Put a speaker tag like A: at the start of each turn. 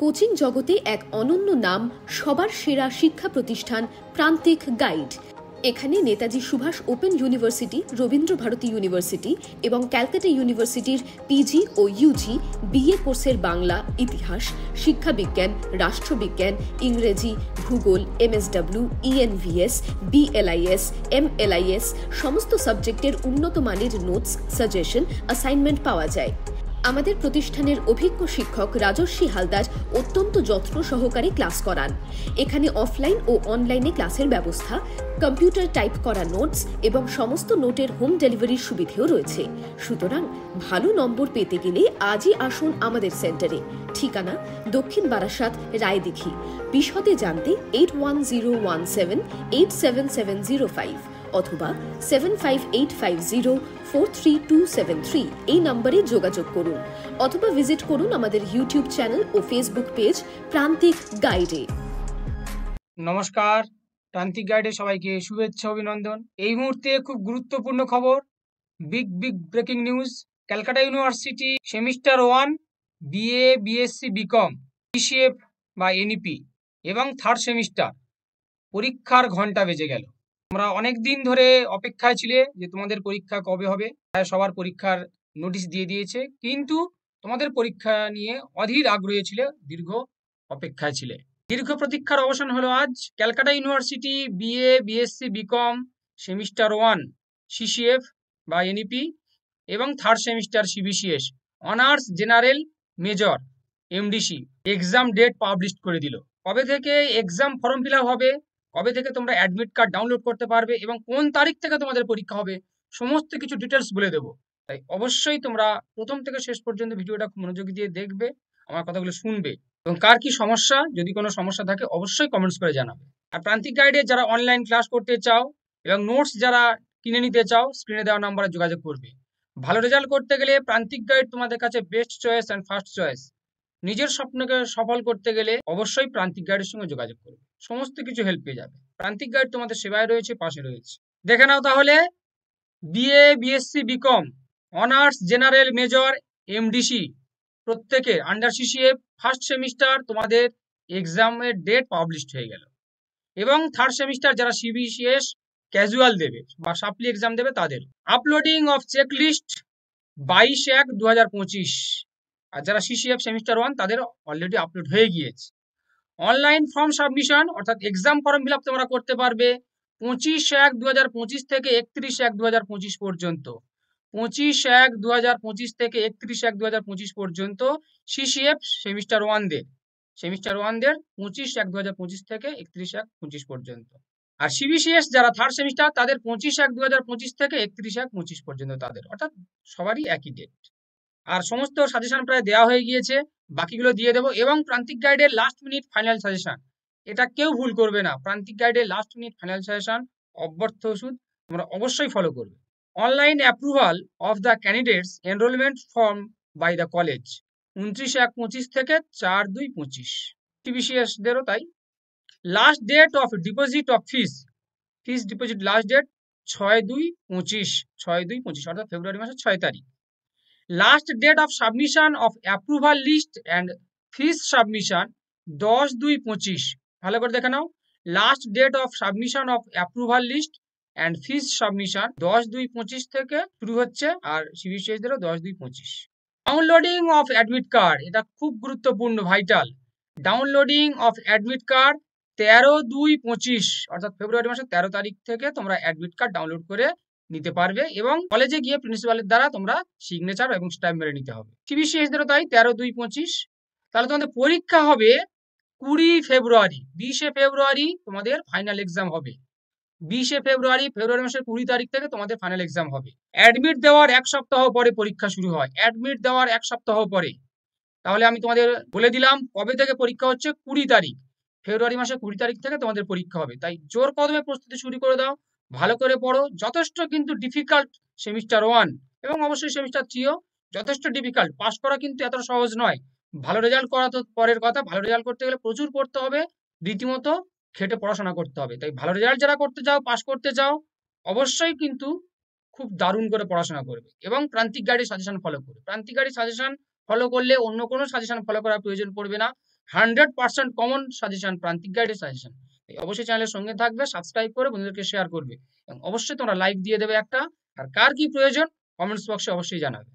A: Coaching জগতে এক অনন্য নাম, সবার সেরা শিক্ষা প্রতিষ্ঠান প্রান্তিক গাইড। এখানে Netaji Subhas open university, Rabindra Bharati university এবং ক্যালকাটা ইউনিভার্সিটির পিজি ও ইউজি বিএ কোর্সের বাংলা, ইতিহাস, শিক্ষাবিজ্ঞান, রাষ্ট্রবিজ্ঞান, ইংরেজি, ভূগোল, এমএসডব্লিউ, ইএনভিএস, বিএলআইএস, এমএলআইএস সমস্ত সাবজেক্টের উন্নত মানের নোটস, সাজেশন, অ্যাসাইনমেন্ট পাওয়া যায়। আমাদের প্রতিষ্ঠানের অভিজ্ঞ শিক্ষক রাজস্বী হালদার অত্যন্ত যত্ন সহকারে ক্লাস করান। এখানে অফলাইন ও অনলাইনে ক্লাসের ব্যবস্থা, কম্পিউটার টাইপ করা নোটস এবং সমস্ত নোটের হোম ডেলিভারির সুবিধেও রয়েছে। সুতরাং ভালো নম্বর পেতে গেলে আজই আসুন আমাদের সেন্টারে। ঠিকানা দক্ষিণ বারাসাত, রায়দিঘি। বিশদে জানতে 8101787705 অথবা 7585043273 এই নম্বরে যোগাযোগ করুন, অথবা ভিজিট করুন আমাদের ইউটিউব চ্যানেল ও ফেসবুক পেজ প্রান্তিক গাইডে।
B: নমস্কার, প্রান্তিক গাইডে সবাইকে শুভেচ্ছা, অভিনন্দন। এই মুহূর্তে খুব গুরুত্বপূর্ণ খবর, big breaking news. Calcutta university semester 1 BA, BSc, BCom, CCF বা এনইপি এবং থার্ড সেমিস্টার পরীক্ষার ঘন্টা বেজে গেল। তোমরা অনেক দিন ধরে অপেক্ষায় ছিলে যে তোমাদের পরীক্ষা কবে হবে। সবার পরীক্ষার নোটিশ দিয়ে দিয়েছে, কিন্তু তোমাদের পরীক্ষা নিয়ে অধীর আগ্রহী ছিলে, দীর্ঘ অপেক্ষায় ছিলে। দীর্ঘ প্রতীক্ষার অবসান হলো আজ। Calcutta university BA, BSc, BCom, semester 1 CCF বা এনইপি এবং third semester CBCS honours general major MDC exam date publish করে দিল। কবে থেকে এক্সাম ফর্ম ফিল আপ হবে, কবে থেকে তোমরা অ্যাডমিট কার্ড ডাউনলোড করতে পারবে এবং কোন তারিখ থেকে তোমাদের পরীক্ষা হবে, সমস্ত কিছু ডিটেলস বলে দেবো। তাই অবশ্যই তোমরা প্রথম থেকে শেষ পর্যন্ত ভিডিওটা মনোযোগ দিয়ে দেখবে, আমার কথাগুলো শুনবে এবং কার কি সমস্যা, যদি কোনো সমস্যা থাকে অবশ্যই কমেন্টস করে জানাবে। আর প্রান্তিক গাইডে যারা অনলাইন ক্লাস করতে চাও এবং নোটস যারা কিনে নিতে চাও, স্ক্রিনে দেওয়া নম্বরে যোগাযোগ করবে। ভালো রেজাল্ট করতে গেলে প্রান্তিক গাইড তোমাদের কাছে best choice and first choice. নিজের স্বপ্নকে সফল করতে গেলে অবশ্যই প্রান্তিক গাইডের সঙ্গে যোগাযোগ করবে, সমস্ত কিছু হেল্প পেয়ে যাবে। প্রান্তিক গাইড তোমাদের সেবায় রয়েছে, পাশে রয়েছে। দেখে নাও তাহলে, BA, BSc, BCom, honours general major MDC প্রত্যেকে আন্ডার সিসিএফ ফার্স্ট সেমিস্টার তোমাদের এক্সামের ডেট পাবলিশড হয়ে গেল এবং থার্ড সেমিস্টার যারা সিবিসিএস ক্যাজুয়াল দেবে বা সাপ্লি এক্সাম দেবে তাদের আপলোডিং অফ চেকলিস্ট 22/1/2025। আর যারা সিসিএফ সেমিস্টার 1 তাদের অলরেডি আপলোড হয়ে গিয়েছে। অনলাইন ফর্ম সাবমিশন অর্থাৎ এক্সাম ফর্ম ফিল আপ তোমরা করতে পারবে 25/1/2025 থেকে 31/1/2025 পর্যন্ত। 25/1/2025 থেকে 31/1/2025 পর্যন্ত সিসিএফ সেমিস্টার 1 দের 25/1/2025 থেকে 31/1/2025 পর্যন্ত। আর সিবিসিএস যারা থার্ড সেমিস্টার তাদের 25/1/2025 থেকে 31/1/2025 পর্যন্ত তাদের, অর্থাৎ সবারই একই ডেট। আর সমস্ত সাজেশন প্রায় দেওয়া হয়ে গিয়েছে, বাকিগুলো দিয়ে দেবো। এবং প্রান্তিক গাইডের লাস্ট মিনিট ফাইনাল সাজেশন, এটা কেউ ভুল করবে না। প্রান্তিক গাইডের লাস্ট মিনিট ফাইনাল সাজেশন অব্যর্থ ওষুধ, তোমরা অবশ্যই ফলো করবে। Online approval of the candidates enrollment form by the college 29/1/25 থেকে 4/2/25। সিবিসিএস দেরও তাই। Last date of deposit of fees deposit last date 6/2/25 অর্থাৎ ফেব্রুয়ারি মাসের 6 তারিখ। Last date of submission of approval list and fees submission 10/2/25। ভালো করে দেখে নাও, last date of submission of approval list and fees submission 10/2/25 থেকে শুরু হচ্ছে, আর সিবিসিএস দেরও 10/2/25। ডাউনলোডিং অফ অ্যাডমিট কার্ড, এটা খুব গুরুত্বপূর্ণ, vital. Downloading of admit card 13/2/25 অর্থাৎ ফেব্রুয়ারি মাসের 13 তারিখ থেকে তোমরা অ্যাডমিট কার্ড ডাউনলোড করে নিতে পারবে এবং কলেজে গিয়ে প্রিন্সিপালের দ্বারা তোমরা সিগনেচার এবং স্ট্যাম্প মেরে নিতে হবে। সিবিসিএস দেরও তাই 13/2/25। তাহলে তোমাদের পরীক্ষা হবে 20 ফেব্রুয়ারি। 20 ফেব্রুয়ারি তোমাদের ফাইনাল এক্সাম হবে। 20 ফেব্রুয়ারি মাসের 20 তারিখ থেকে তোমাদের ফাইনাল এক্সাম হবে। অ্যাডমিট দেওয়ার 1 সপ্তাহ পরে পরীক্ষা শুরু হয়। অ্যাডমিট দেওয়ার 1 সপ্তাহ পরে। তাহলে আমি তোমাদের বলে দিলাম কবে থেকে পরীক্ষা হচ্ছে, 20 তারিখ। ফেব্রুয়ারি মাসের 20 তারিখ থেকে তোমাদের পরীক্ষা হবে। তাই জোর কদমে প্রস্তুতি শুরু করে দাও, ভালো করে পড়ো। যথেষ্ট কিন্তু ডিফিকাল্ট সেমিস্টার 1 এবং অবশ্যই সেমিস্টার 3ও যথেষ্ট ডিফিকাল্ট। পাস করা কিন্তু এত সহজ নয়। ভালো রেজাল্ট করা তো পরের কথা, ভালো রেজাল্ট করতে গেলে প্রচুর পড়তে হবে, রীতিমতো খেটে পড়াশোনা করতে হবে। তাই ভালো রেজাল্ট যারা করতে চাও, পাস করতে চাও, অবশ্যই কিন্তু খুব দারুণ করে পড়াশোনা করবে এবং প্রান্তিক গাইডের সাজেশন ফলো করবে। প্রান্তিক গাইডের সাজেশন ফলো করলে অন্য কোনো সাজেশন ফলো করার প্রয়োজন পড়বে না। 100% কমন সাজেশন, প্রান্তিক গাইডের সাজেশন। অবশ্যই চ্যানেলের সঙ্গে থাকবে, সাবস্ক্রাইব করে বন্ধুদেরকে শেয়ার করবে এবং অবশ্যই তোমরা লাইক দিয়ে দেবে একটা। আর কার কি প্রয়োজন কমেন্টস বক্সে অবশ্যই জানাবে।